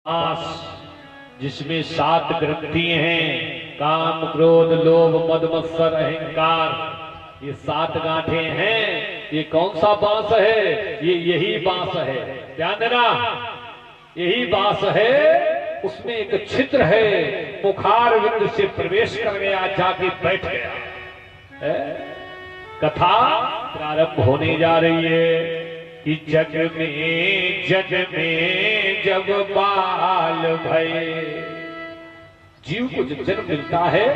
पास जिसमें 7 ग्रंथि हैं, काम क्रोध लोभ मद मत्सर अहंकार, ये 7 गांठें हैं। ये कौन सा बांस है? ये यही बांस है, ध्यान देना, यही बांस है। उसमें एक छिद्र है, मुखार विंद से प्रवेश कर गया, जाके बैठ गया। कथा प्रारंभ होने जा रही है कि जग में जब बाल भये, जीव को जब जन्म मिलता है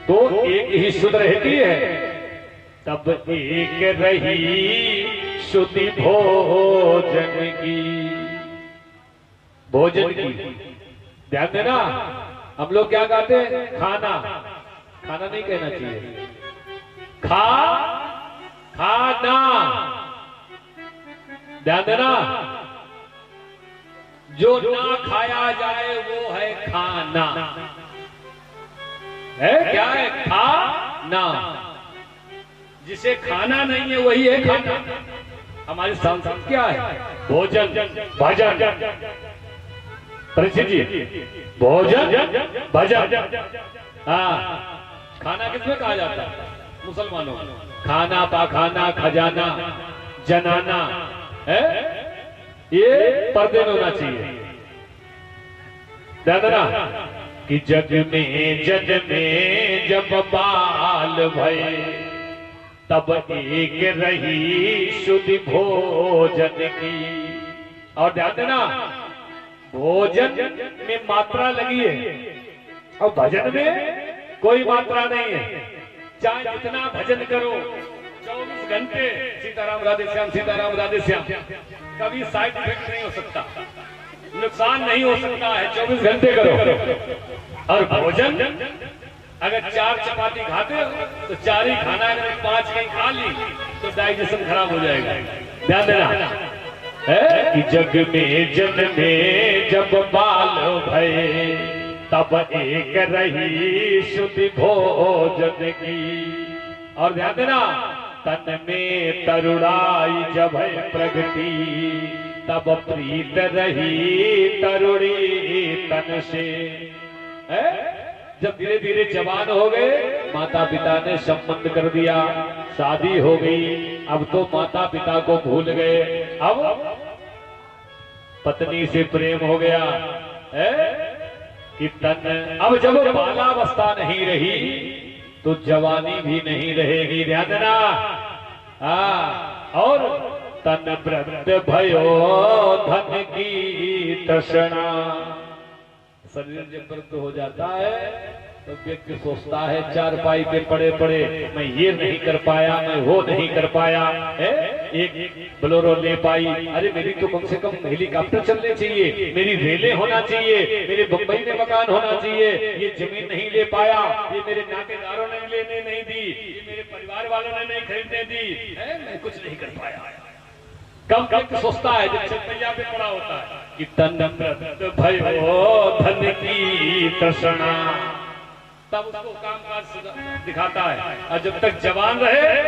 तो एक ही शुद्ध रहती है, तब एक रही शुद्धि भोजन की, भोजन की। ध्यान देना, हम लोग क्या कहते हैं? खाना। खाना नहीं कहना चाहिए, खाना। ध्यान देना, जो ना खाया जाए वो है खाना। है क्या है? खाना। जिसे खाना नहीं है वही है खाना। हमारी संस्कृति क्या है? भोजन भजन। परिचित जी, भोजन भजन। हाँ, खाना किसमें कहा जाता है? मुसलमानों। खाना पाखाना खजाना जनाना है, ये पर्दे में होना चाहिए। दादा कि जग में जब बाल भये, तब एक रही शुद्धि भोजन की। और ध्यान देना, भोजन में मात्रा लगी है और भजन में कोई मात्रा नहीं है। चाहे जितना भजन करो, 24 घंटे सीताराम राधे श्याम, सीताराम राधे श्याम, कभी साइड इफेक्ट नहीं हो सकता, नुकसान नहीं हो सकता है। 24 घंटे करो। और भोजन अगर 4 चपाती खाते हो तो 4 ही खाना, अगर 5 कहीं खा ली तो डाइजेशन खराब हो जाएगा। ध्यान देना है कि जग में जब बाल भये, तब एक रही शुद्धि भोजन की। और ध्यान देना, तन में तरुणाई जब है प्रगति, तब प्रीत रही तरुणी तन से। जब धीरे धीरे जवान हो गए, माता पिता ने संबंध कर दिया, शादी हो गई, अब तो माता पिता को भूल गए, अब पत्नी से प्रेम हो गया है कि तन। अब जब बालावस्था नहीं रही तो जवानी भी नहीं रहेगी। ध्यान देना, और तन वृद्ध भयो धन की तृष्णा। शरीर जब वृद्ध हो जाता है तो व्यक्ति सोचता है, चारपाई पे पड़े पड़े मैं ये नहीं कर पाया, मैं वो नहीं कर पाया है। एक बोलेरो ले पाई, अरे मेरी तो कम से कम हेलीकॉप्टर चलने चाहिए, मेरी रेलें होना चाहिए, मेरे बम्बई में मकान होना चाहिए, ये जमीन नहीं ले पाया, ये मेरे नातेदारों ने लेने नहीं दी, ये मेरे परिवार वालों ने नहीं खरीदने दी, मैं कुछ नहीं कर पाया। कम कम सोचता है जब छतैया पे पड़ा होता है कि तन वृद्ध भयो धन की तृष्णा, तब उसको काम काज दिखाता है। और जब तक जवान रहे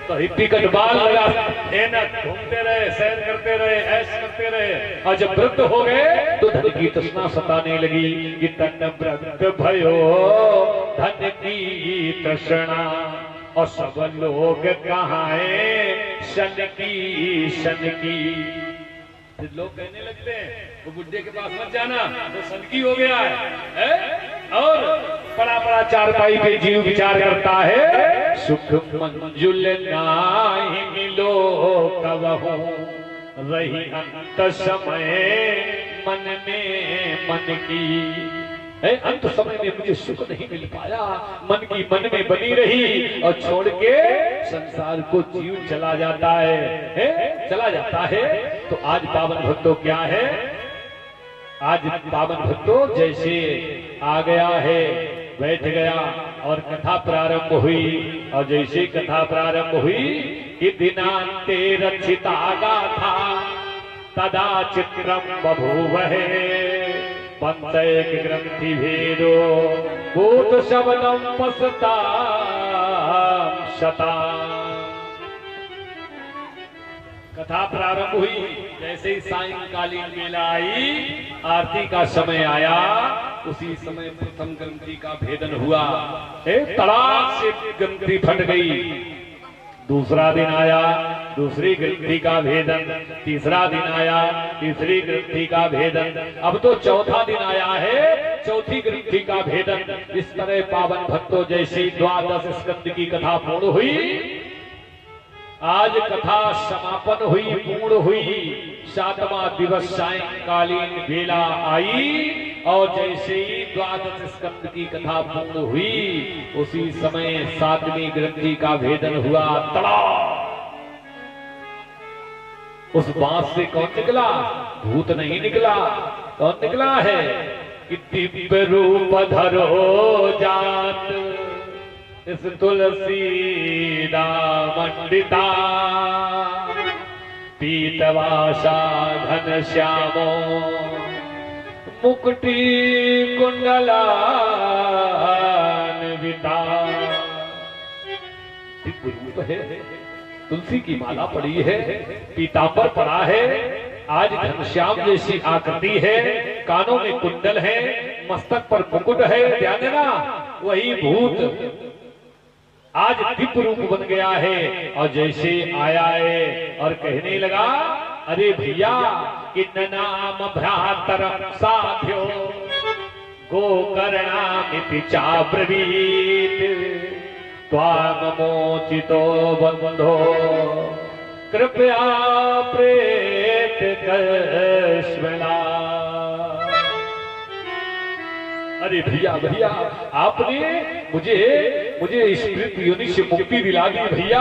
तो हिप्पी कट बाल लगा घूमते रहे, सैर करते रहे, ऐश करते रहे। और जब वृद्ध हो गए तो धन की तृष्णा सताने लगी कि तन वृद्ध भयो धन की तृष्णा। और सब लोग कहां शन की। फिर लोग कहने लगते हैं, वो बुड्ढे के पास मत जाना, वो सनकी हो गया है? और बड़ा बड़ा चारपाई पे जीव विचार करता है, सुख मंजुल नाही मिलो कबहू, रही अंत समय मन में मन की। अंत समय में मुझे सुख नहीं मिल पाया, मन की मन में बनी रही, और छोड़ के संसार को जीव चला जाता है, चला जाता है। तो आज पावन भक्तों क्या है? आज पावन भक्तों जैसे आ गया है, बैठ गया और कथा प्रारंभ हुई। और जैसे कथा प्रारंभ हुई कि दिनांते रक्षिता गाथा तदा चित्रम बभूवहे, पंचैक ग्रंथि भेदो भूत शब्दम पसता शता। कथा प्रारंभ हुई जैसे ही सायंकालीन बेला आई, आरती का समय आया, उसी समय प्रथम ग्रंथि का भेदन हुआ। तड़ाक से ग्रंथि फट गई। दूसरा दिन आया, दूसरी ग्रंथि का भेदन। तीसरा दिन आया, तीसरी ग्रंथि का भेदन। अब तो चौथा दिन आया है, चौथी ग्रंथि का भेदन। इस तरह पावन भक्तों जैसी 12 स्कंद की कथा पूर्ण हुई। आज कथा समापन हुई, पूर्ण हुई। 7वां दिवस सायंकालीन बेला आई और जैसे ही 12 स्कंद की कथा पूर्ण हुई, उसी समय 7वीं ग्रंथि का भेदन हुआ। तड़ा! उस बांस से कौन निकला? भूत नहीं निकला। कौन निकला है कि दिव्य रूप धरो जात इस तुलसी मंडिता, पीतवासा घन श्यामो मुकुटी कुंडलान्विता। दिव्य रूप है, तुलसी की माला पड़ी है, पीतांबर पड़ा है, आज घनश्याम जैसी आकृति है, कानों में कुंडल है, मस्तक पर मुकुट है। ध्यान देना, वही भूत आज दिव्य रूप बन गया है। और जैसे आया है और कहने लगा, अरे भैया किन्न नाम भ्रातरम साध्यो गोकर्णामिति चाब्रवीत, त्वाम मोचितो बंधो कृपया प्रेत कश्मला। अरे भैया भैया, आपने मुझे इस मृत योनि से मुक्ति दिला दी। भैया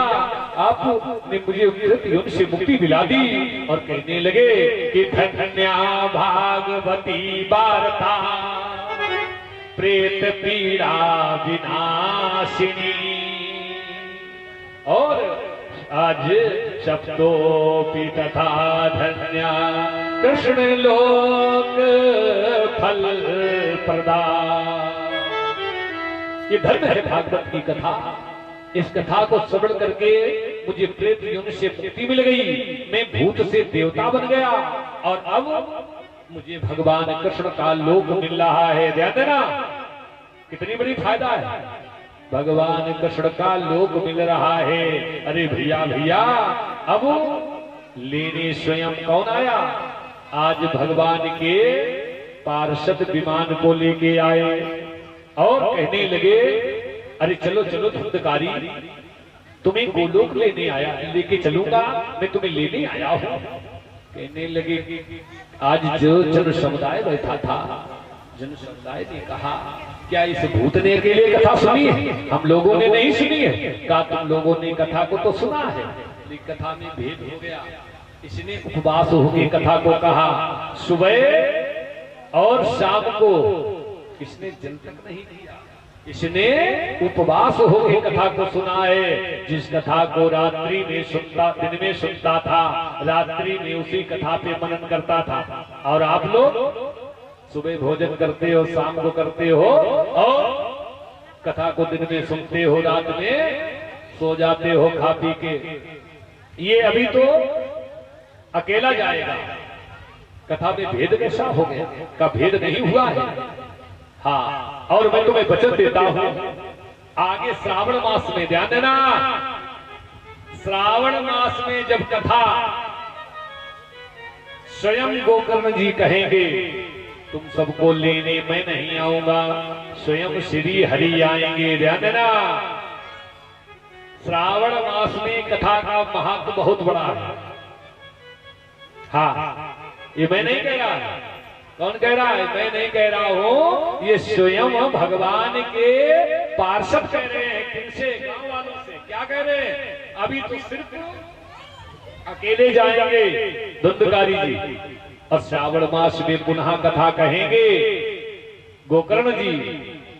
आपने मुझे मृत योनि से मुक्ति दिला दी। और कहने लगे कि धन्या भागवती वार्ता प्रेत पीड़ा विनाशिनी। और आज शब्दोपि तथा धन्या कृष्ण लोक फल प्रदा। ये धन्य है भागवत की कथा। इस कथा को श्रवण करके मुझे प्रेत योनि से मुक्ति मिल गई, मैं भूत से देवता बन गया और अब मुझे भगवान कृष्ण का लोक मिल रहा है। ध्यान देना, कितनी बड़ी फायदा है, भगवान कृष्ण का लोक मिल रहा है। अरे भैया भैया, अब लेने स्वयं कौन आया? आज भगवान के पार्षद विमान को लेके आए और कहने लगे, अरे चलो चलो धुंधकारी, तुम्हें गोलोक लेने आया, लेके चलूंगा, मैं तुम्हें लेने आया हूं। कहने लगे, आज जो जन समुदाय बैठा था, जन समुदाय ने कहा, क्या इस भूत ने अकेले कथा सुनी है? हम लोगों ने नहीं सुनी है। कहा, तुम लोगों ने कथा को तो सुना है, लेकिन कथा में भेद हो गया। इसने उपवास होकर कथा को कहा, सुबह और शाम को इसने जल तक नहीं दिया। इसने उपवास होकर कथा को सुना है। जिस कथा को रात्रि में सुनता, दिन में सुनता था, रात्रि में उसी कथा पे मनन करता था। और आप लोग सुबह भोजन करते हो, शाम को करते हो और कथा को दिन में सुनते हो, रात में सो जाते हो खा पी के। ये अभी तो अकेला जाएगा, कथा में भेद कैसा हो गया? का भेद नहीं हुआ है। हाँ, और मैं तुम्हें वचन देता हूं, आगे श्रावण मास में, ध्यान देना, श्रावण मास में जब कथा स्वयं गोकर्ण जी कहेंगे, तुम सबको लेने मैं नहीं आऊंगा, स्वयं श्री हरि आएंगे। ध्यान देना, श्रावण मास में कथा का महत्व बहुत बड़ा है। हाँ, ये मैं नहीं कह रहा, कौन कह रहा है? मैं नहीं कह रहा हूं, ये स्वयं भगवान के पार्षद कह रहे हैं। किनसे? गांव वालों से। क्या कह रहे हैं? अभी तो सिर्फ अकेले जाएंगे धुंधकारी जी, और श्रावण मास में पुनः कथा कहेंगे गोकर्ण जी,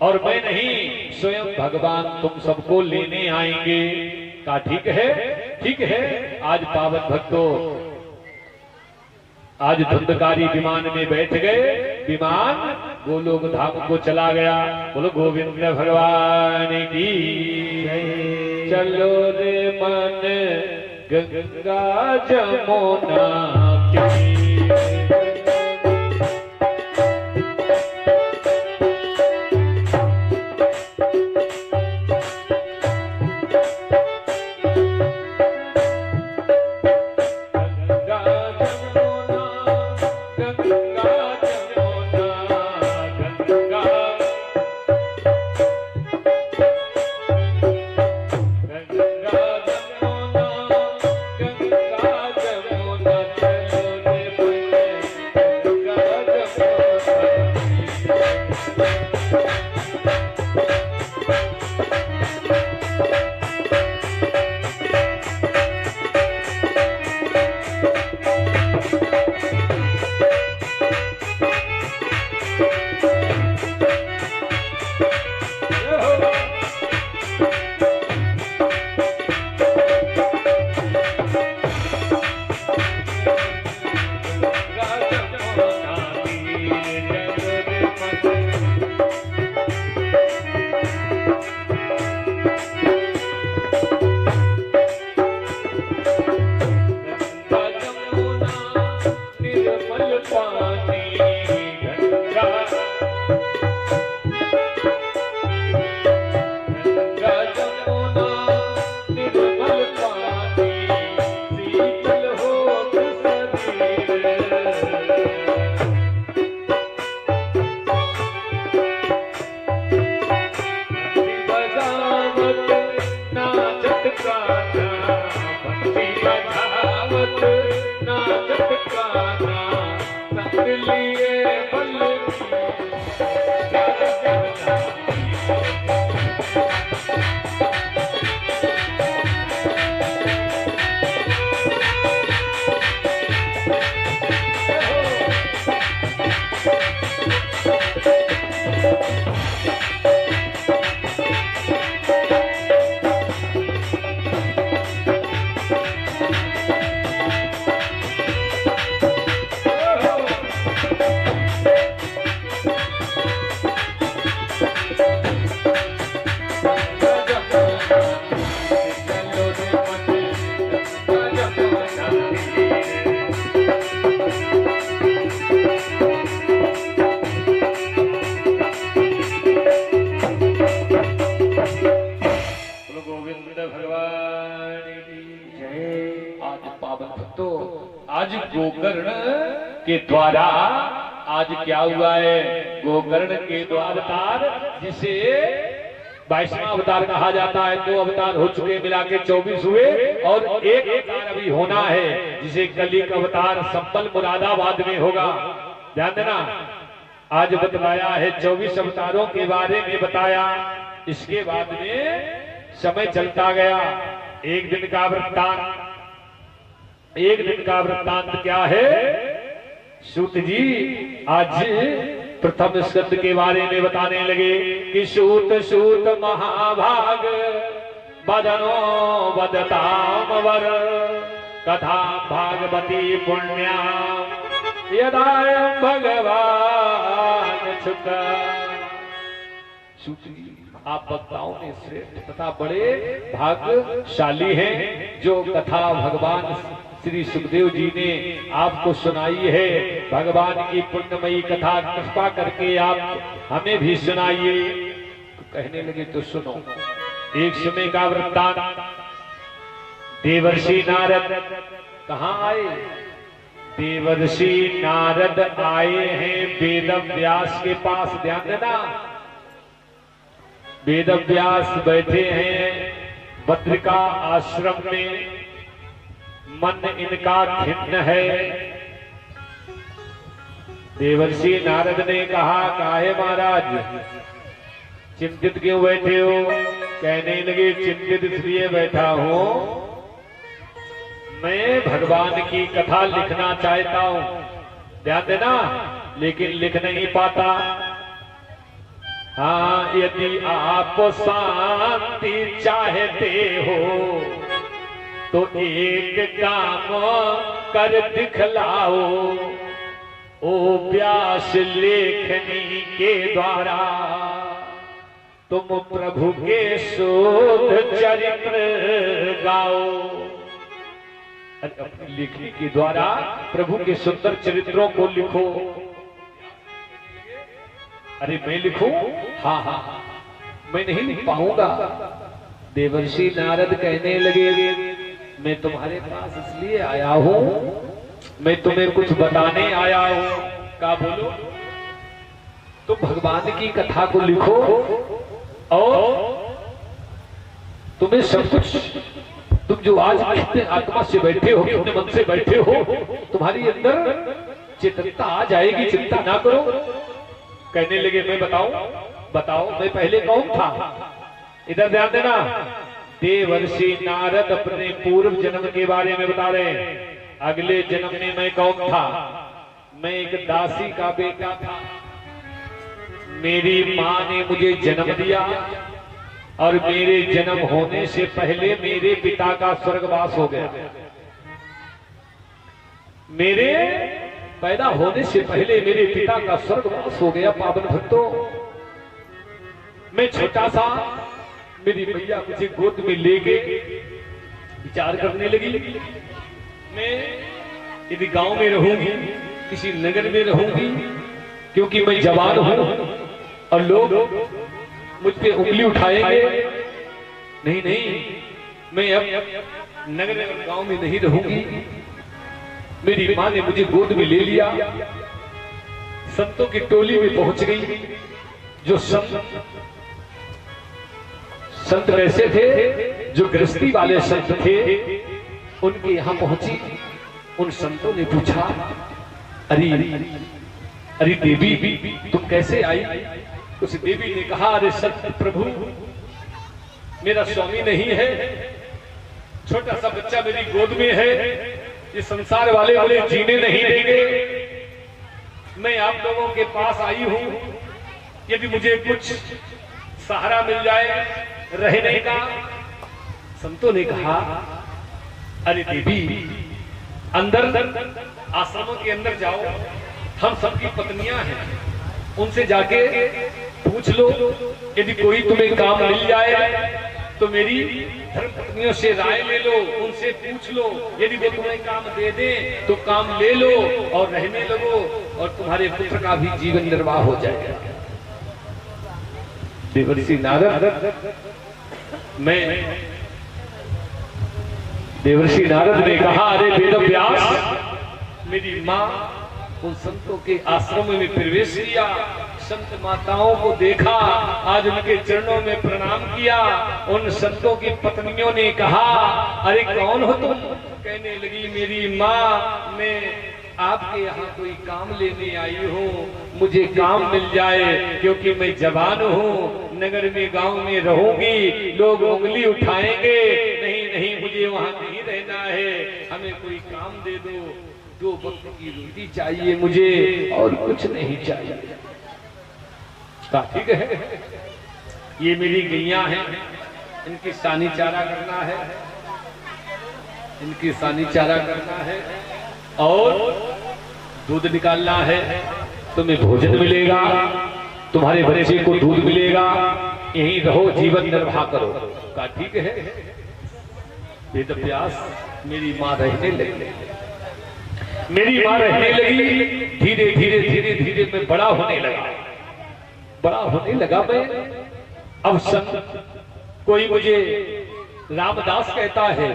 और मैं नहीं, स्वयं भगवान तुम सबको लेने आएंगे। कहा, ठीक है, ठीक है। आज पावन भक्तों, आज धुंधकारी विमान में बैठ गए, विमान गोलोक धाम को चला गया। बोलो गोविंद भगवान की, चलो रे मन गंगा जमुना आज गोकर्ण के द्वारा आज क्या हुआ है? गोकर्ण के द्वारा जिसे 22वां अवतार कहा जाता है। 2 अवतार हो चुके, मिला के 24 हुए और एक अवतार अभी होना है, जिसे कली का अवतार संपल मुरादाबाद में होगा। ध्यान देना, आज बतलाया है 24 अवतारों के बारे में बताया। इसके बाद में समय चलता गया। एक दिन का वृत्तांत, एक दिन का वृत्तांत क्या है? सूत जी आज प्रथम स्कंद के बारे में बताने लगे कि सूत सूत महाभाग बदनो बदताम वर कथा भागवती पुण्या यदा भगवान छुटा। सूत जी आप वक्ताओं में श्रेष्ठ तथा बड़े भाग्यशाली हैं, जो कथा भगवान श्री सुखदेव जी ने आपको सुनाई है। भगवान की पुण्यमयी कथा कृपा करके आप हमें भी सुनाइए। तो कहने लगे तो सुनो। एक समय का वृत्तांत, देवर्षि नारद कहाँ आए? देवर्षि नारद आए हैं वेद व्यास के पास। ध्यान देना, वेद व्यास बैठे हैं बद्रिका आश्रम में, मन इनका खिन्न है। देवर्षि नारद ने कहा, काहे महाराज चिंतित क्यों बैठे हो? कहने लगे, चिंतित इसलिए बैठा हूं, मैं भगवान की कथा लिखना चाहता हूं। ध्यान देना, लेकिन लिख नहीं पाता। हाँ, यदि आप शांति चाहते हो तो एक काम कर दिखलाओ। ओ व्यास लेखनी के द्वारा तुम प्रभु के शोध चरित्र गाओ। अपनी लेखनी के द्वारा प्रभु के सुंदर चरित्रों को लिखो। अरे मैं लिखूं? हाँ हाँ हाँ, मैं नहीं लिख पाऊंगा। देवर्षि नारद कहने लगे, मैं तुम्हारे पास इसलिए आया हूं, मैं तुम्हें कुछ बताने आया हूं। क्या बोलो? तुम भगवान की कथा को लिखो और तुम्हें सब कुछ, तुम जो आज कितने आत्मा से बैठे हो, कितने मन से बैठे हो, तुम्हारी अंदर चेतनता आ जाएगी, चिंता ना करो। कहने लगे, मैं बताऊं? बताओ, मैं पहले कौन था? इधर ध्यान देना। देवर्षि नारद अपने पूर्व जन्म के बारे में बता रहे हैं। अगले जन्म में मैं कौन था? मैं एक दासी का बेटा था। मेरी माँ ने मुझे जन्म दिया और मेरे जन्म होने से पहले मेरे पिता का स्वर्गवास हो गया। मेरे पैदा होने से पहले मेरे पिता का स्वर्गवास हो गया। पावन भक्तों, मैं छोटा सा, मेरी मैया मुझे गोद में ले गई, विचार करने लगी, मैं यदि गांव में रहूंगी, किसी नगर में रहूंगी, क्योंकि मैं जवान हूं और लोग मुझ पे उंगली उठाएंगे। नहीं नहीं, मैं अब नगर और गांव में नहीं रहूंगी। मेरी माँ ने मुझे गोद में ले लिया, संतों की टोली में पहुंच गई। जो संत कैसे थे? जो गृहस्थी वाले संत थे, उनके यहां पहुंची। उन संतों ने पूछा, अरे अरे देवी, तुम कैसे आई? उस देवी ने कहा, अरे सत्य प्रभु, मेरा स्वामी नहीं है, छोटा सा बच्चा मेरी गोद में है, ये संसार वाले मुझे जीने नहीं देंगे। मैं आप लोगों के पास आई हूं, यदि मुझे कुछ सहारा मिल जाए रहने का। संतों ने कहा, अरे देवी, अंदर आश्रमों के अंदर जाओ, हम सबकी पत्नियां हैं, उनसे जाके पूछ लो, यदि कोई तुम्हें काम मिल जाए तो मेरी धर्म पत्नियों से राय ले लो, उनसे पूछ लो, यदि वो तुम्हें काम दे दे तो काम ले लो और रहने लगो, और तुम्हारे पुत्र का भी जीवन निर्वाह हो जाएगा। देवर्षि नारद, देवर्षि नारद ने कहा, अरे वेदव्यास, मेरी माँ उन संतों के आश्रम में प्रवेश किया, संत माताओं को देखा, आज उनके चरणों में प्रणाम किया। उन संतों की पत्नियों ने कहा, अरे कौन हो तुम? कहने लगी, मेरी माँ, मैं आपके यहाँ कोई काम लेने आई हूँ, मुझे काम मिल जाए, क्योंकि मैं जवान हूँ, नगर में गांव में रहूंगी, लोग उंगली उठाएंगे। नहीं नहीं, मुझे वहाँ नहीं रहना है, हमें कोई काम दे दो, 2 वक्त की रोटी चाहिए मुझे, और कुछ नहीं चाहिए। ठीक है, ये मेरी गैया हैं, इनकी सानी चारा करना है, इनकी सानी चारा करना है और दूध निकालना है, तुम्हें भोजन मिलेगा, तुम्हारे बच्चे को दूध मिलेगा, यहीं रहो, जीवन निर्वाह करो। कहा ठीक है। वेदव्यास, मेरी माँ रहने लगी, मेरी माँ रहने लगी। धीरे धीरे धीरे धीरे मैं बड़ा होने लगा, बड़ा होने लगा मैं। अब संत, कोई मुझे रामदास कहता है,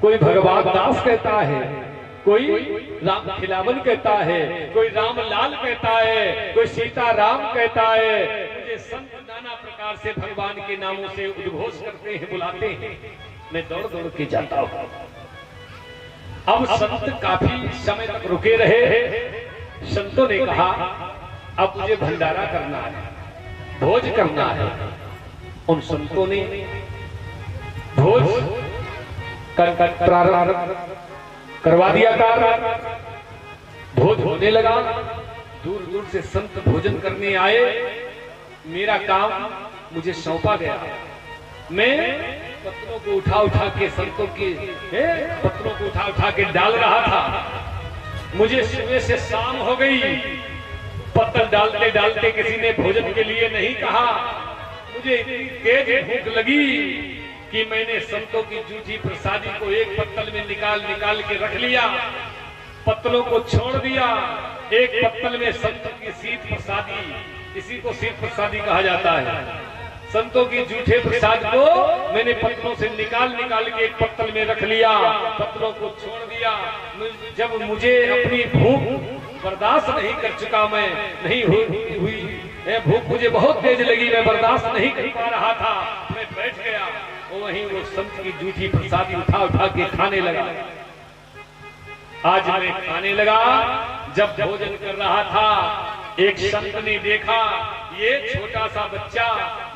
कोई भगवान दास कहता है, कोई राम खिलावन कहता है, कोई रामलाल कहता है, कोई सीता राम कहता है। मुझे संत नाना प्रकार से भगवान के नामों से उद्घोष करते हैं, बुलाते हैं, मैं दौड़ दौड़ के जाता हूं। अब संत काफी समय तक रुके रहे। संतों ने कहा, अब मुझे भंडारा करना है, भोज करना है। उन संतों ने भोज प्रारंभ करवा दिया था। भोज होने लगा, दूर दूर से संत भोजन करने आए। मेरा काम मुझे सौंपा गया, मैं पत्रों को उठा उठा के, संतों के पत्रों को उठा उठा के डाल रहा था। मुझे सुबह से शाम हो गई, पत्थर डालते डालते किसी ने भोजन के लिए नहीं कहा। मुझे इतनी तेज भूख लगी कि मैंने संतों की जूठी प्रसादी को एक पत्तल में निकाल के रख लिया, पत्तलों को छोड़ दिया, एक पत्तल में संतों की शीत प्रसादी, इसी को शीत प्रसादी कहा जाता है। संतों की जूठे प्रसाद को मैंने पत्तलों से निकाल के एक पत्तल में रख लिया, पत्तलों को छोड़ दिया। जब मुझे अपनी भूख बर्दाश्त नहीं कर चुका, मैं नहीं हुई भूख मुझे बहुत तेज लगी, मैं बर्दाश्त नहीं कर पा रहा था, मैं बैठ गया और वहीं वो संत की जूठी प्रसादी उठा के खाने लगा। आज मैं खाने लगा, जब भोजन कर रहा था एक संत ने देखा ये छोटा सा बच्चा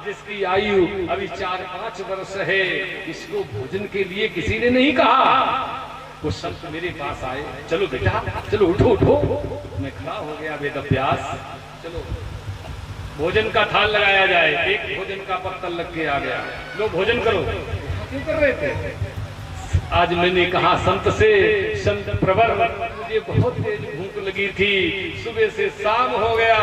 जिसकी आयु अभी 4-5 वर्ष है, इसको भोजन के लिए किसी ने नहीं कहा। वो संत मेरे पास आए, चलो बेटा चलो उठो। मैं खड़ा हो गया, वेदव्यास चलो भोजन का थाल लगाया जाए। एक भोजन का पत्तल लग के आ गया, लो भोजन करो। क्यों कर रहे थे? आज मैंने कहा संत से, संत प्रवर मुझे बहुत तेज भूख लगी थी, सुबह से शाम हो गया,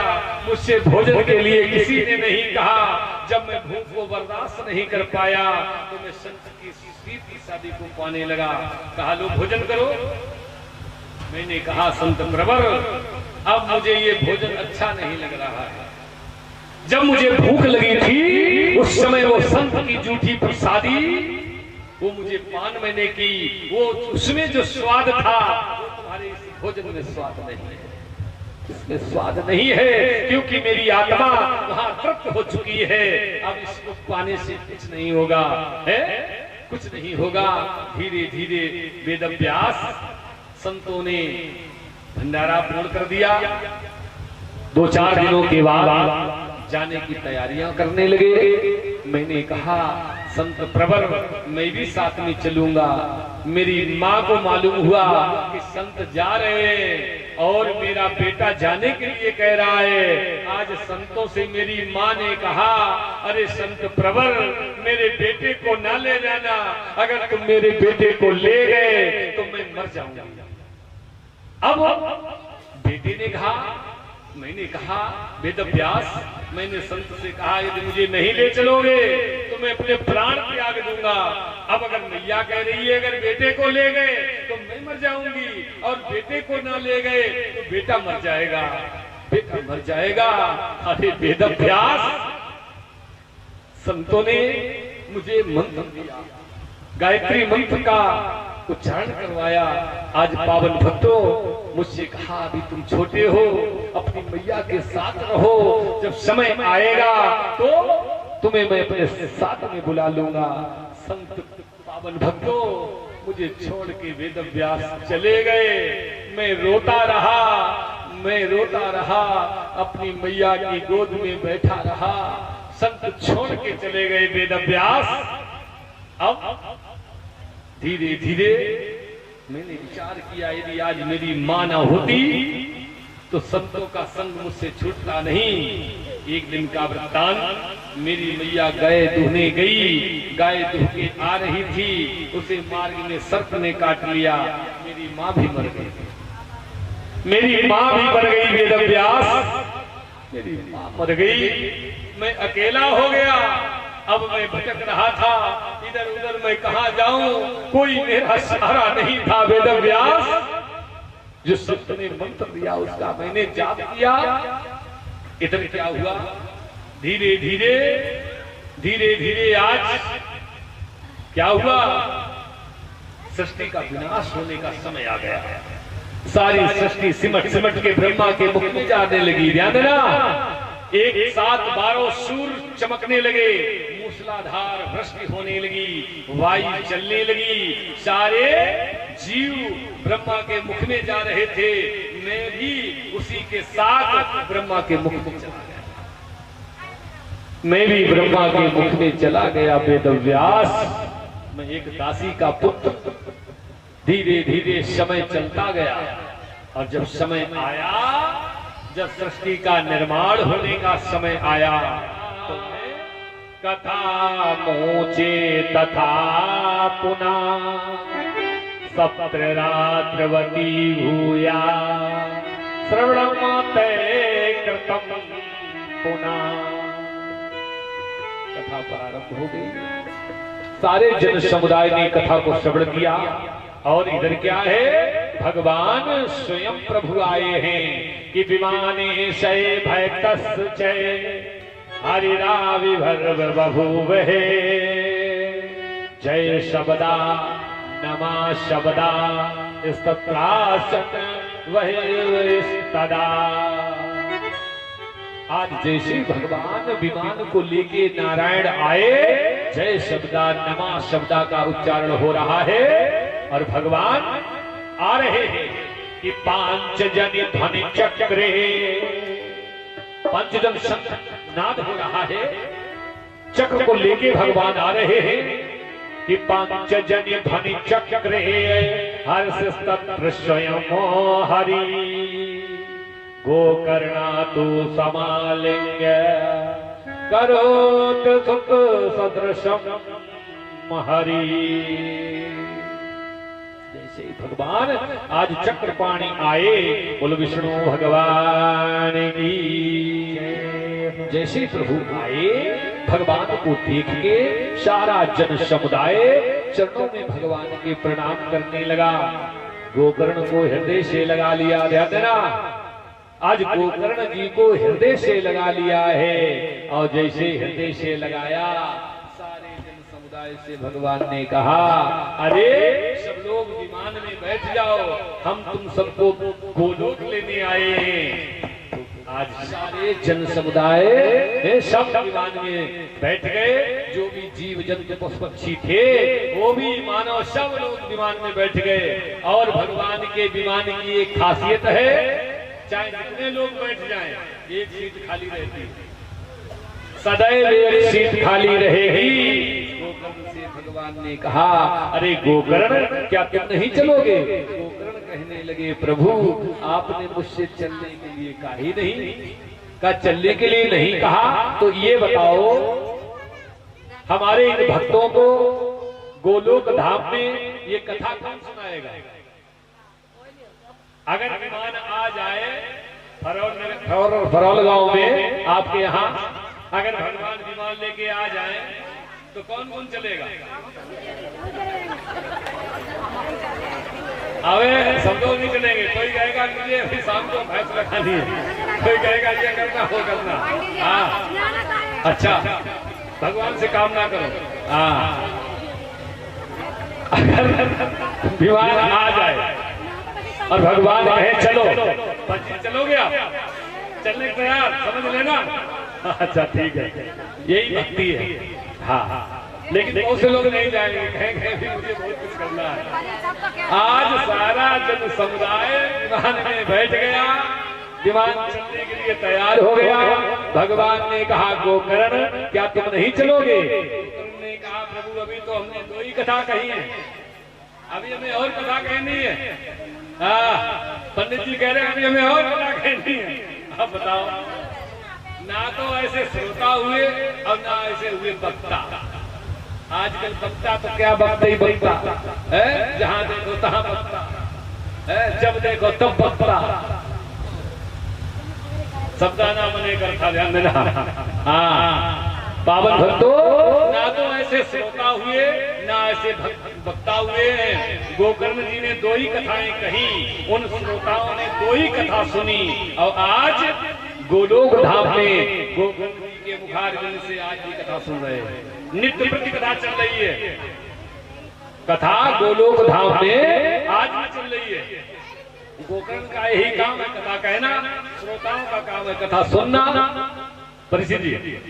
मुझसे भोजन के लिए किसी ने नहीं कहा। जब मैं भूख को बर्दाश्त नहीं कर पाया तो मैं संत की शीत की शादी को पाने लगा, कहा लो भोजन करो। मैंने कहा संत प्रवर अब मुझे ये भोजन अच्छा नहीं लग रहा है। जब मुझे भूख लगी थी उस समय वो संत की जूठी प्रसादी वो मुझे पान मैंने की, वो उसमें जो स्वाद था वो तुम्हारे इस भोजन में स्वाद नहीं है, इसमें स्वाद नहीं है, क्योंकि मेरी आत्मा वहां तृप्त हो चुकी है। अब इसको पाने से कुछ नहीं होगा, है कुछ नहीं होगा। धीरे धीरे वेदव्यास संतों ने भंडारा पूर्ण कर दिया। 2-4 दिनों के बाद जाने की तैयारियां करने लगे। मैंने कहा संत प्रवर मैं भी साथ में चलूंगा। मेरी माँ को मालूम हुआ कि संत जा रहे हैं और मेरा बेटा जाने के लिए कह रहा है। आज संतों से मेरी माँ ने कहा अरे संत प्रवर मेरे बेटे को ना ले जाना, अगर तुम मेरे बेटे को ले गए तो मैं मर जाऊंगा। अब बेटे ने कहा, मैंने कहा वेदव्यास मैंने संत से कहा यदि मुझे नहीं ले चलोगे तो मैं अपने प्राण त्याग दूंगा। अब अगर मैया कह रही है अगर बेटे को ले गए तो मैं मर जाऊंगी, और बेटे को ना ले गए तो बेटा मर जाएगा, बेटा मर जाएगा। अरे वेदव्यास संतों ने मुझे मंत्र दिया, गायत्री मंत्र का उच्चारण करवाया। आज पावन भक्तों मुझसे कहा अभी तुम छोटे हो, अपनी मैया के साथ रहो, जब समय आएगा तो तुम्हें मैं अपने साथ में बुला लूंगा। संत पावन भक्तों मुझे छोड़ के वेदव्यास चले गए। मैं रोता रहा, अपनी मैया की गोद में बैठा रहा। संत छोड़ के चले गए वेदव्यास। अब धीरे धीरे मैंने विचार किया यदि आज मेरी मां ना होती तो संतों का संग मुझसे छूटता नहीं। एक दिन का वृत्तांत, मेरी मैया गाय दुहने गई, गाय दुह के आ रही थी, उसे मार्ग में सर्प ने काट लिया, मेरी माँ भी मर गई, मेरी माँ भी मर गई वेदव्यास, मेरी माँ मर गई, मैं अकेला हो गया। अब मैं भटक रहा था, इधर उधर मैं कहा जाऊं, कोई मेरा सहारा नहीं था वेदव्यास। जो संत ने मंत्र दिया उसका मैंने जाप किया। इधर क्या हुआ, धीरे धीरे आज क्या हुआ, सृष्टि का विनाश होने का समय आ गया। सारी सृष्टि सिमट के ब्रह्मा के मुख में जाने लगी। ध्यान देना, एक साथ 12 सूर्य चमकने लगे, मूसलाधार वृष्टि होने लगी, वायु चलने लगी, सारे जीव ब्रह्मा के मुख में जा रहे थे। मैं भी उसी के साथ ब्रह्मा के मुख में चला गया, मैं भी ब्रह्मा के मुख में चला गया वेदव्यास। मैं एक दासी का पुत्र। धीरे धीरे समय चलता गया और जब समय आया, जब सृष्टि का निर्माण होने का समय आया तो कथा मोचे तथा पुनः सप्त्र रात्रवती भूया श्रवणमते कृतम पुनः। कथा प्रारंभ हो गई, सारे जन समुदाय ने कथा को श्रवण किया। और इधर क्या है, भगवान स्वयं प्रभु आए हैं कि विमाने शय भय तस् चय हरिरा विभर्व बभूवहे जय शब्दा नमा शब्दा स्तत्रासन वही तदा। आज जैसे भगवान विमान को लेके नारायण आए, जय शब्दा नमा शब्दा का उच्चारण हो रहा है और भगवान आ रहे हैं कि पांचजन ध्वनि चक्रे, पंचजन नाद हो रहा है, चक्र को लेके भगवान आ रहे हैं कि पांचजन ध्वनि चक्रे हर्षस्तत्र स्वयं हरि गोकर्णा तु समालिंग करोत सुख सदृशम हरि। जैसे भगवान आज चक्रपाणी आए, बोलो विष्णु भगवान की। जैसे प्रभु आए, भगवान को देख के सारा जन समुदाय चरणों में भगवान के प्रणाम करने लगा। गोकर्ण को हृदय से लगा लिया, ध्यान देना, आज गोकर्ण जी को हृदय से लगा लिया है। और जैसे हृदय से लगाया, सारे जन समुदाय से भगवान ने कहा, अरे सब लोग विमान में बैठ जाओ, हम तुम सबको गोलोक लेने आए हैं। आज सारे जन समुदाय सब विमान में बैठ गए, जो भी जीव जंतु पशु पक्षी थे वो भी मानव सब लोग विमान में बैठ गए। और भगवान के विमान की एक खासियत है, चाहे जितने लोग बैठ जाएं, एक सीट खाली रहती है, सदैव एक सीट खाली रहेगी। गोकर्ण से भगवान ने कहा, अरे गोकर्ण क्या तुम नहीं चलोगे? गोकर्ण कहने लगे, प्रभु आपने मुझसे चलने के लिए कहा ही नहीं, का चलने के लिए नहीं कहा, तो ये बताओ हमारे इन भक्तों को गोलोक धाम में ये कथा कौन सुनाएगा? अगर विमान आ जाए फरौल गांव में आपके यहाँ, अगर भगवान विमान लेके आ जाए तो कौन कौन चलेगा? अबे सब लोग नहीं चलेंगे। कोई कहेगा मुझे अभी शाम को भैंस रखानी है, कोई कहेगा ये करना वो करना। हाँ अच्छा, भगवान से काम ना करो। हाँ अगर विमान आ जाए और भगवान कहे चलो, चलोगे आप? चलने को तैयार, समझ लेना। अच्छा ठीक है, यही भक्ति है। हाँ लेकिन बहुत से लोग नहीं जाएंगे, कहेंगे भी मुझे बहुत कुछ करना है। आज सारा जन समुदाय विमान में बैठ गया, विमान चलने के लिए तैयार हो गया। भगवान ने कहा, गोकर्ण क्या तुम नहीं चलोगे? तुमने कहा, प्रभु अभी तो हमने दो ही कथा कही है, अभी हमें और कथा कहनी है। पंडित जी कह रहे हैं अभी हमें और कथा कहनी है। अब बताओ, ना तो ऐसे श्रोता हुए और ना ऐसे हुए वक्ता। आजकल वक्ता तो क्या वक्ता ही वक्ता है, जहां देखो तहां वक्ता है, जब देखो तब वक्ता, शब्दाना मने कर था, ध्यान देना। हाँ पावन भक्तों, ना तो ऐसे श्रोता हुए ना ऐसे वक्ता हुए। गोकर्ण जी ने दो ही कथाएं कही, उन श्रोताओं ने दो ही कथा सुनी। और आज गोलोक धाम में गोकर्ण जी के मुखारविंद से आज भी कथा सुन रहे हैं, नित्य प्रति कथा चल रही है। कथा गोलोक धाम में आज भी चल रही है। गोकर्ण का यही काम है, कथा कहना, श्रोताओं का काम है कथा सुनना। परिस्थिति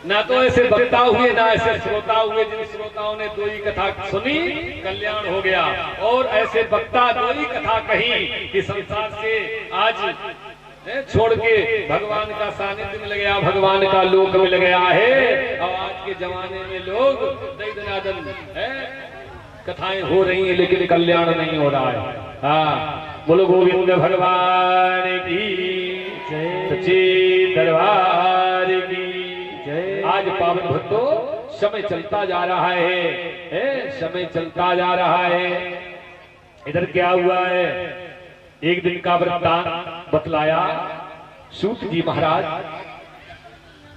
ना तो ऐसे वक्ता हुए ना ऐसे श्रोता हुए। जिन श्रोताओं ने दो ही कथा सुनी, कल्याण हो गया। और ऐसे वक्ता दो ही कथा कही कि संसार से आज छोड़ के भगवान का सानिध्य मिल गया, भगवान का लोक मिल गया है। और आज के जमाने में लोग दैदनादन है, कथाएं हो रही हैं लेकिन कल्याण नहीं हो रहा है। हाँ बोलो गोविंद भगवान की जय, सच्चे दरबार की। आज पावन भक्तों, समय चलता जा रहा है, समय चलता जा रहा है। इधर क्या हुआ है, एक दिन का वृत्तांत बतलाया। सूत जी महाराज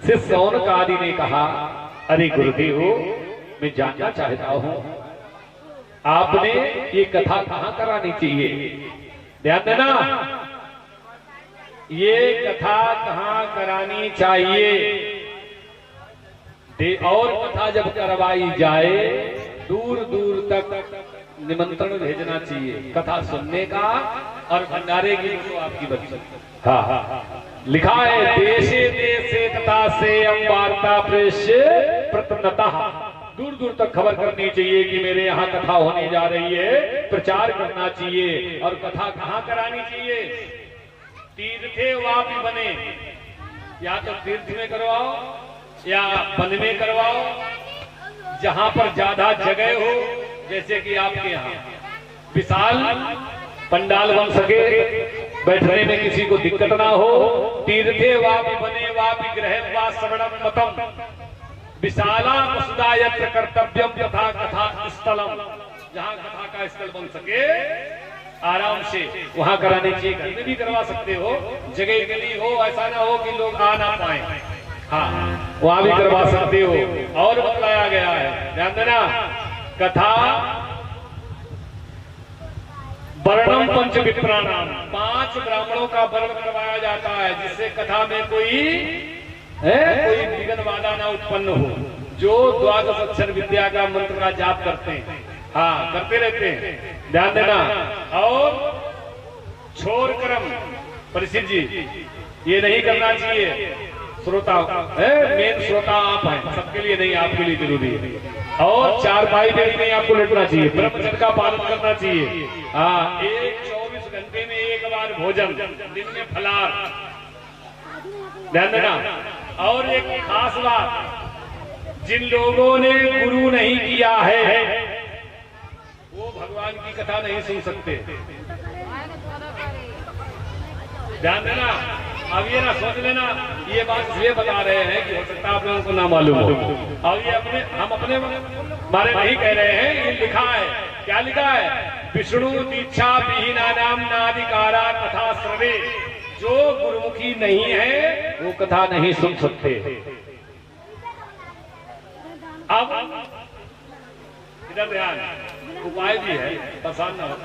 से सौनक आदि ने कहा, अरे गुरुदेव मैं जानना चाहता हूं आपने ये कथा कहां करानी चाहिए? ध्यान देना, ये कथा कहां करानी चाहिए? और कथा जब करवाई जाए दूर दूर तक निमंत्रण भेजना चाहिए कथा सुनने का और भंडारे की तो आपकी बच्ची। हाँ हाँ हाँ, लिखा है देशे देशे कथा से हम वार्ता प्रेष्य प्रतन्नतः। दूर दूर तक खबर करनी चाहिए कि मेरे यहाँ कथा होने जा रही है, प्रचार करना चाहिए। और कथा कहाँ करानी चाहिए? तीर्थे वापि बने, या तो तीर्थ में करवाओ या वन में करवाओ, जहां पर ज्यादा जगह हो, जैसे कि आपके यहाँ विशाल पंडाल बन सके, बैठने में किसी को दिक्कत ना हो। तीर्थे वापि बने वापि गृहे वा श्रवणम मतम विशाला वसुधा यत्र कर्तव्यम तथा कथा स्थलम, जहाँ कथा का स्थल बन सके आराम से वहां कराने चाहिए। घर में भी करवा सकते हो, जगह गली हो, ऐसा ना हो कि लोग आ ना पाए, हाँ वहां भी करवा सकते हो। और बतलाया गया है, ध्यान देना, कथा वर्णम पंच विप्राणाम, 5 ब्राह्मणों का वर्ण करवाया जाता है, जिससे कथा में कोई विघ्न बाधा ना उत्पन्न हो। जो द्वादश अक्षर विद्या का मंत्र का जाप करते हैं, हाँ करते रहते हैं, ध्यान देना। और छोर कर्म परिषद जी, ये नहीं करना चाहिए। श्रोता मेन श्रोता आप हैं, सबके लिए नहीं, आपके लिए जरूरी है। और 4 पाई पे नहीं आपको लेटना चाहिए, ब्रह्मचर्य का पालन करना चाहिए। हाँ, 24 घंटे में 1 बार भोजन, दिन में फलाहार, ध्यान देना। और एक खास बात, जिन लोगों ने गुरु नहीं किया है वो भगवान की कथा नहीं सुन सकते, ध्यान देना। अब ये ना सोच लेना ये बात इसलिए बता रहे हैं कि हो सकता है आप लोगों को ना मालूम हो। और ये हम अपने बारे नहीं कह रहे हैं, ये लिखा है। क्या लिखा है? विष्णु दीक्षा विहीना नाम नाधिकारा कथा श्रवे, जो गुरुमुखी नहीं है वो कथा नहीं सुन सकते। अब इधर ध्यान, उपाय भी है, पसंद न हो।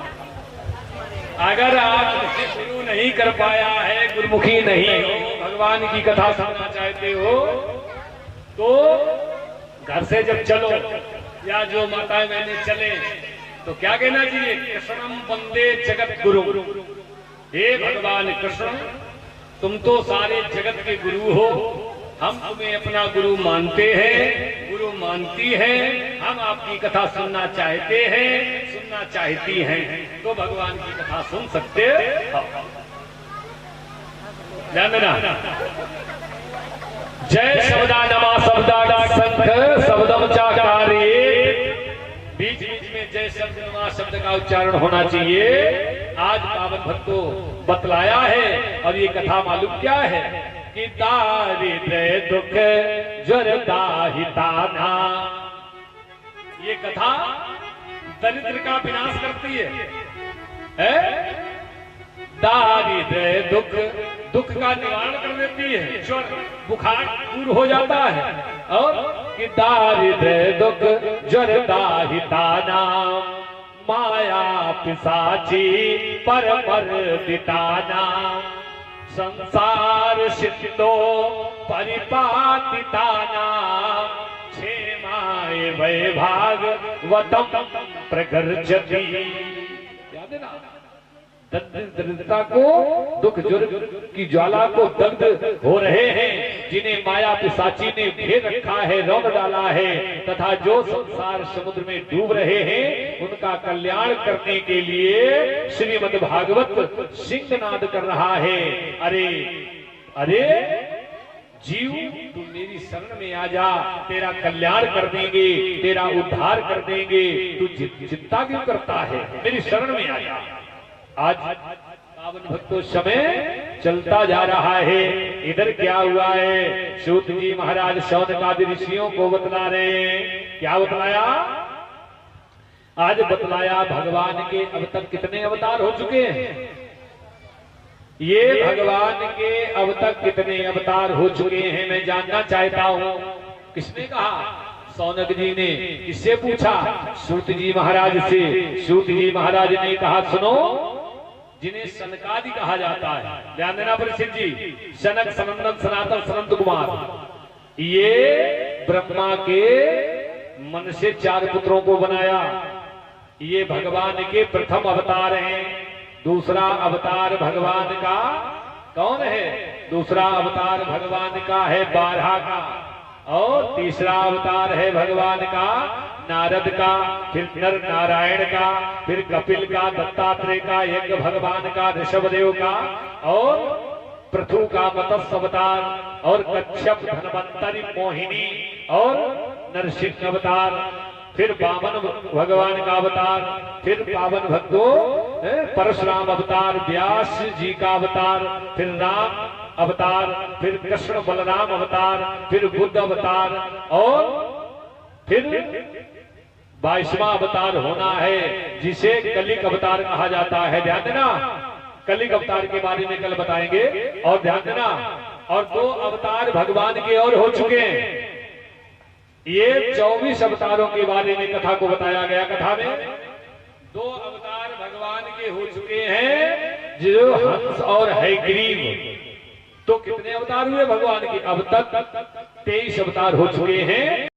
अगर आप शुरू नहीं कर पाया है, गुरुमुखी नहीं हो, भगवान की कथा सुनना चाहते हो, तो घर से जब चलो या जो माताएं बहनें चले तो क्या कहना चाहिए? कृष्णम वंदे जगत गुरु, हे भगवान कृष्ण, तुम तो सारे जगत के गुरु हो, हम तुम्हें अपना गुरु मानते हैं, गुरु मानती है, हम आपकी कथा सुनना चाहते हैं, सुनना चाहती हैं, तो भगवान की कथा सुन सकते हो। ध्यान देना, जय शब्दा नमा शब्दा संख शब्दम चाकारे, बीच बीच में जय शब्द नमा शब्द का उच्चारण होना चाहिए। आज पावन भक्तों बतलाया है। और ये कथा मालूम क्या है कि दारिद्र्य दुख ज्वर दाहिताना, ये कथा दरिद्र का विनाश करती है? दारिद्र्य दुख, दुख का निवारण कर देती है, ज्वर बुखार दूर हो जाता है। और कि दारिद्र्य दुख ज्वर दाहिताना, माया पिशाची पर दिताना, संसार सिद्धो परिपातिताना, क्षेमाय वैभागवतम प्रगर्जति। याद है ना, दरिद्रता को, दुख ज्वर की ज्वाला को दग्ध हो रहे हैं, जिन्हें माया पिशाची ने घेर रखा है, रौंद डाला है, तथा जो संसार समुद्र में डूब रहे हैं, उनका कल्याण करने के लिए श्रीमद् भागवत सिंहनाद कर रहा है। अरे अरे जीव, तू मेरी शरण में आ जा, तेरा कल्याण कर देंगे, तेरा उद्धार कर देंगे, तू चिंता क्यों करता है, मेरी शरण में आ जा। आज पावन भक्तों समय चलता जा रहा है। इधर क्या हुआ है? सूत जी महाराज शौनकादि ऋषियों को बतला रहे हैं। क्या बतलाया? आज बतलाया भगवान के अब तक कितने अवतार हो चुके हैं। ये भगवान के अब तक कितने अवतार हो चुके हैं मैं जानना चाहता हूं। किसने कहा? सौनक जी ने किससे पूछा? सूत जी महाराज से। सूत जी महाराज ने कहा, सुनो, जिन्हें सनकादि कहा जाता है, ध्यान देना परिचित जी, सनक, सनंदन, सनातन, सनंत कुमार, ये ब्रह्मा के मन से 4 पुत्रों को बनाया। ये भगवान के प्रथम अवतार हैं। दूसरा अवतार भगवान का कौन है? दूसरा अवतार भगवान का है बारहा का, और तीसरा अवतार है भगवान का नारद का, फिर नर नारायण का, फिर कपिल का, दत्तात्रेय का, यज्ञ भगवान का, ऋषभदेव का, और पृथु का मत्स्य अवतार, और कच्छप, धन्वंतरि, मोहिनी और नरसिंह अवतार, फिर वामन भगवान का अवतार, फिर पावन भक्तों परशुराम अवतार, व्यास जी का अवतार, फिर राम अवतार, फिर कृष्ण बलराम अवतार, फिर बुद्ध अवतार, और फिर 22वां अवतार होना है जिसे कलिक अवतार कहा जाता है। ध्यान देना, कलिक अवतार के बारे में कल बताएंगे। और ध्यान देना, और 2 अवतार भगवान के और हो चुके हैं। ये 24 अवतारों के बारे में कथा को बताया गया। कथा में 2 अवतार भगवान के हो चुके हैं, जो हंस और हयग्रीव। तो कितने अवतार हुए भगवान के? अब तक 23 अवतार हो चुके हैं।